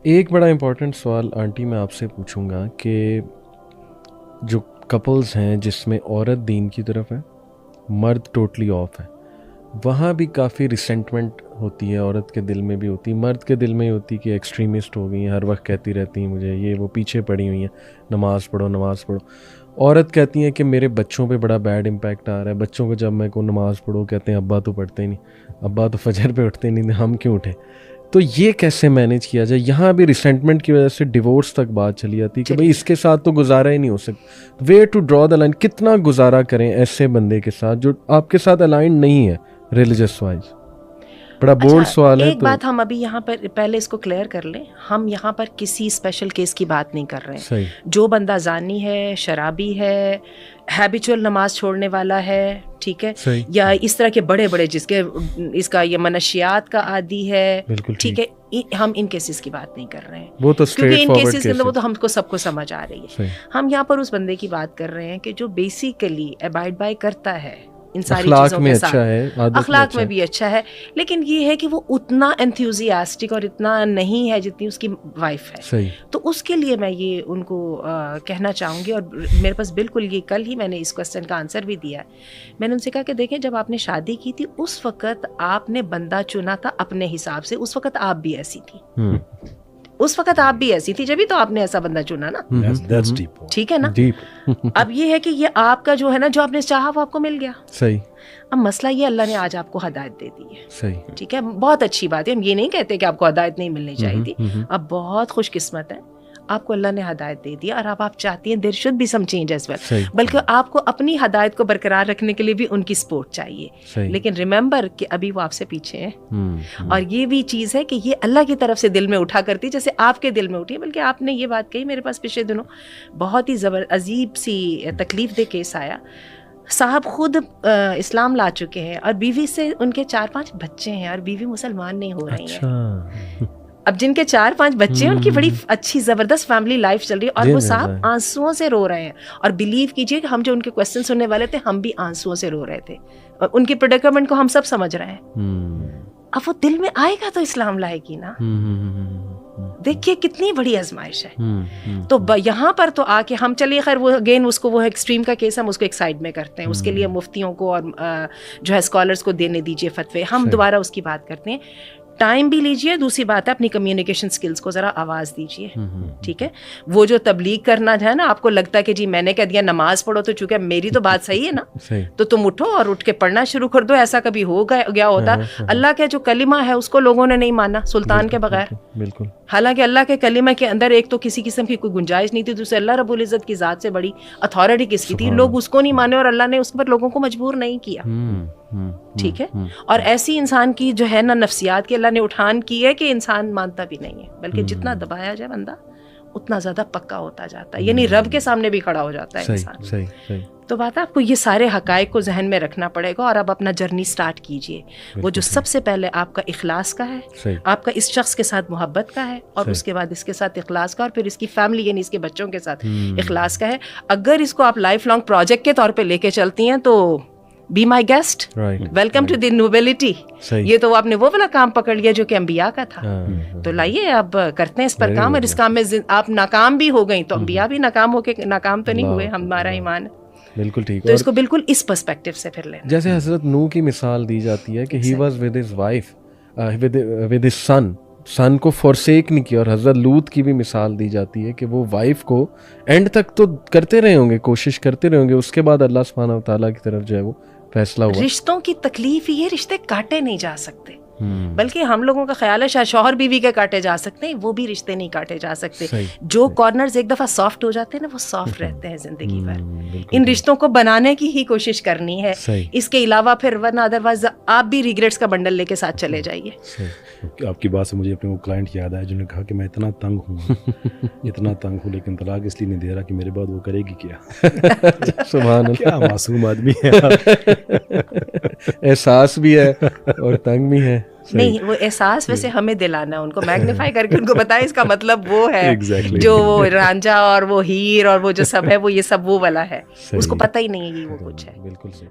ایک بڑا امپورٹنٹ سوال آنٹی میں آپ سے پوچھوں گا کہ جو کپلز ہیں جس میں عورت دین کی طرف ہے، مرد ٹوٹلی آف ہے، وہاں بھی کافی ریسنٹمنٹ ہوتی ہے، عورت کے دل میں بھی ہوتی ہے، مرد کے دل میں ہوتی کہ ایکسٹریمسٹ ہو گئی ہیں، ہر وقت کہتی رہتی ہیں مجھے یہ وہ، پیچھے پڑی ہوئی ہیں، نماز پڑھو نماز پڑھو۔ عورت کہتی ہیں کہ میرے بچوں پہ بڑا بیڈ امپیکٹ آ رہا ہے، بچوں کو جب میں کو نماز پڑھو کہتے ہیں ابا تو پڑھتے ہی نہیں، ابا تو فجر پہ اٹھتے نہیں، ہم کیوں اٹھیں؟ تو یہ کیسے مینیج کیا جائے؟ یہاں بھی ریسنٹمنٹ کی وجہ سے ڈیورس تک بات چلی جاتی کہ بھائی اس کے ساتھ تو گزارا ہی نہیں ہو سکتا۔ Where to draw the line, کتنا گزارا کریں ایسے بندے کے ساتھ جو آپ کے ساتھ الائنڈ نہیں ہے ریلیجس وائز؟ بڑا بولڈ سوال ہے۔ ایک بات ہم ابھی یہاں پر پہلے اس کو کلیئر کر لیں، ہم یہاں پر کسی اسپیشل کیس کی بات نہیں کر رہے ہیں۔ جو بندہ زانی ہے، شرابی ہے، ہیبیچول نماز چھوڑنے والا ہے، ٹھیک ہے، یا اس طرح کے بڑے بڑے جس کے اس کا یہ منشیات کا عادی ہے، ٹھیک ہے، ہم ان کیسز کی بات نہیں کر رہے ہیں، وہ تو کیونکہ ان کیسز کے اندر وہ تو ہم کو سب کو سمجھ آ رہی ہے۔ ہم یہاں پر اس بندے کی بات کر رہے ہیں کہ جو بیسیکلی ابائڈ بائی کرتا ہے ان ساری چیزوں کے ساتھ، اخلاق میں بھی اچھا ہے، لیکن یہ ہے کہ وہ اتنا انتھیوزیاسٹک اور اتنا نہیں ہے جتنی اس کی وائف ہے۔ تو اس کے لیے میں یہ ان کو کہنا چاہوں گی، اور میرے پاس بالکل یہ کل ہی میں نے اس کوسچن کا آنسر بھی دیا ہے۔ میں نے ان سے کہا کہ دیکھیں جب آپ نے شادی کی تھی اس وقت آپ نے بندہ چنا تھا اپنے حساب سے، اس وقت آپ بھی ایسی تھی، اس وقت آپ بھی ایسی تھی، جبھی تو آپ نے ایسا بندہ چنا نا، ٹھیک ہے نا۔ اب یہ ہے کہ یہ آپ کا جو ہے نا، جو آپ نے چاہا وہ آپ کو مل گیا، صحیح۔ اب مسئلہ یہ اللہ نے آج آپ کو ہدایت دے دی ہے، صحیح، ٹھیک ہے، بہت اچھی بات ہے، ہم یہ نہیں کہتے کہ آپ کو ہدایت نہیں ملنی چاہیے تھی، اب بہت خوش قسمت ہے آپ کو اللہ نے ہدایت دے دی، اور اب آپ چاہتی ہیں there should be some change as well, بلکہ آپ کو اپنی ہدایت کو برقرار رکھنے کے لیے بھی ان کی سپورٹ چاہیے، لیکن ریممبر کہ ابھی وہ آپ سے پیچھے ہیں، اور یہ بھی چیز ہے کہ یہ اللہ کی طرف سے دل میں اٹھا کرتی جیسے آپ کے دل میں اٹھی، بلکہ آپ نے یہ بات کہی، میرے پاس پچھلے دنوں بہت ہی عجیب سی تکلیف دہ کیس آیا، صاحب خود اسلام لا چکے ہیں اور بیوی سے ان کے 4-5 بچے ہیں، اور بیوی مسلمان نہیں ہو رہی ہیں۔ اب جن کے 4-5 بچے ہیں ان کی بڑی اچھی زبردست فیملی لائف چل رہی ہے، اور وہ صاحب آنسوؤں سے رو رہے ہیں، اور بلیو کیجئے کہ ہم جو ان کے کوسچن سننے والے تھے ہم بھی آنسوؤں سے رو رہے تھے، اور ان کی پریڈیکمنٹ کو ہم سب سمجھ رہے ہیں۔ اب وہ دل میں آئے گا تو اسلام لائے گی نا، دیکھیے کتنی بڑی آزمائش ہے۔ تو یہاں پر تو آ کے ہم چلیے، خیر وہ اگین اس کو وہ ایکسٹریم کا کیس ہم اس کو ایک سائڈ میں کرتے ہیں، اس کے لیے مفتیوں کو اور جو ہے اسکالرس کو دینے دیجیے فتوے، ہم دوبارہ اس کی بات کرتے ہیں، ٹائم بھی لیجیے، دوسری بات ہے اپنی کمیونیکیشن سکلز کو ذرا آواز دیجیے، ٹھیک ہے۔ وہ جو تبلیغ کرنا ہے نا، آپ کو لگتا ہے کہ جی میں نے کہہ دیا نماز پڑھو تو چونکہ میری تو بات صحیح ہے نا، تو تم اٹھو اور اٹھ کے پڑھنا شروع کر دو، ایسا کبھی ہو گیا ہوتا؟ اللہ کا جو کلمہ ہے اس کو لوگوں نے نہیں مانا سلطان کے بغیر، بالکل، حالانکہ اللہ کے کلمہ کے اندر ایک تو کسی قسم کی کوئی گنجائش نہیں تھی، دوسرے اللہ رب العزت کی ذات سے بڑی اتھارٹی کس کی تھی، لوگ اس کو نہیں مانے، اور اللہ نے اس پر لوگوں کو مجبور نہیں کیا، ٹھیک ہے۔ اور ایسی انسان کی جو ہے نا نفسیات کی اللہ نے اٹھان کی ہے کہ انسان مانتا بھی نہیں ہے، بلکہ جتنا دبایا جائے بندہ اتنا زیادہ پکا ہوتا جاتا ہے، یعنی رب کے سامنے بھی کھڑا ہو جاتا ہے انسان۔ تو بات ہے آپ کو یہ سارے حقائق کو ذہن میں رکھنا پڑے گا، اور اب اپنا جرنی سٹارٹ کیجئے، وہ جو سب سے پہلے آپ کا اخلاص کا ہے، آپ کا اس شخص کے ساتھ محبت کا ہے، اور اس کے بعد اس کے ساتھ اخلاص کا، اور پھر اس کی فیملی یعنی اس کے بچوں کے ساتھ اخلاص کا ہے۔ اگر اس کو آپ لائف لانگ پروجیکٹ کے طور پہ لے کے چلتی ہیں تو be my guest, welcome to the nobility. یہ تو آپ نے وہ والا کام پکڑ لیا جو کہ انبیاء کا تھا، تو لائیے اب کرتے ہیں اس پر کام، اور اس کام میں آپ ناکام بھی ہو گئی تو انبیاء بھی ناکام ہو کے ناکام تو نہیں ہوئے، ہمارا ایمان ہے، بالکل ٹھیک۔ تو اس کو بالکل اس پرسپیکٹو سے پھر لینا، جیسے حضرت نوح کی مثال دی جاتی ہے کہ he was with his wife with his son کو فورسیک نہیں کیا، اور حضرت لوط کی بھی مثال دی جاتی ہے کہ وہ وائف کو اینڈ تک تو کرتے رہے ہوں گے، کوشش کرتے رہے ہوں گے، اس کے بعد اللہ سبحانہ و تعالیٰ کی طرف جو ہے وہ فیصلہ ہوا۔ رشتوں کی تکلیف یہ رشتے کاٹے نہیں جا سکتے، بلکہ ہم لوگوں کا خیال ہے شاید شوہر بیوی کے کاٹے جا سکتے ہیں، وہ بھی رشتے نہیں کاٹے جا سکتے۔ جو کارنرز ایک دفعہ سافٹ ہو جاتے ہیں نا، وہ سافٹ رہتے ہیں زندگی بھر۔ ان رشتوں کو بنانے کی ہی کوشش کرنی ہے، اس کے علاوہ پھر ورنہ ادروائز آپ بھی ریگریٹس کا بنڈل لے کے ساتھ چلے جائیے۔ آپ کی بات سے مجھے اپنے وہ کلائنٹ یاد آیا جنہوں نے کہا کہ میں اتنا تنگ ہوں اتنا تنگ ہوں، لیکن طلاق اس لیے نہیں دے رہا کہ میرے بعد وہ کرے گی کیا۔ سبحان اللہ، کیا معصوم آدمی ہے، احساس بھی ہے اور تنگ بھی ہے۔ نہیں، وہ احساس ویسے ہمیں دلانا ہے، ان کو میگنیفائی کر کے ان کو بتائیں اس کا مطلب وہ ہے جو وہ رانجھا اور وہ ہیر اور وہ جو سب ہے وہ یہ سب وہ والا ہے، اس کو پتہ ہی نہیں ہے یہ وہ کچھ ہے۔ بالکل صحیح۔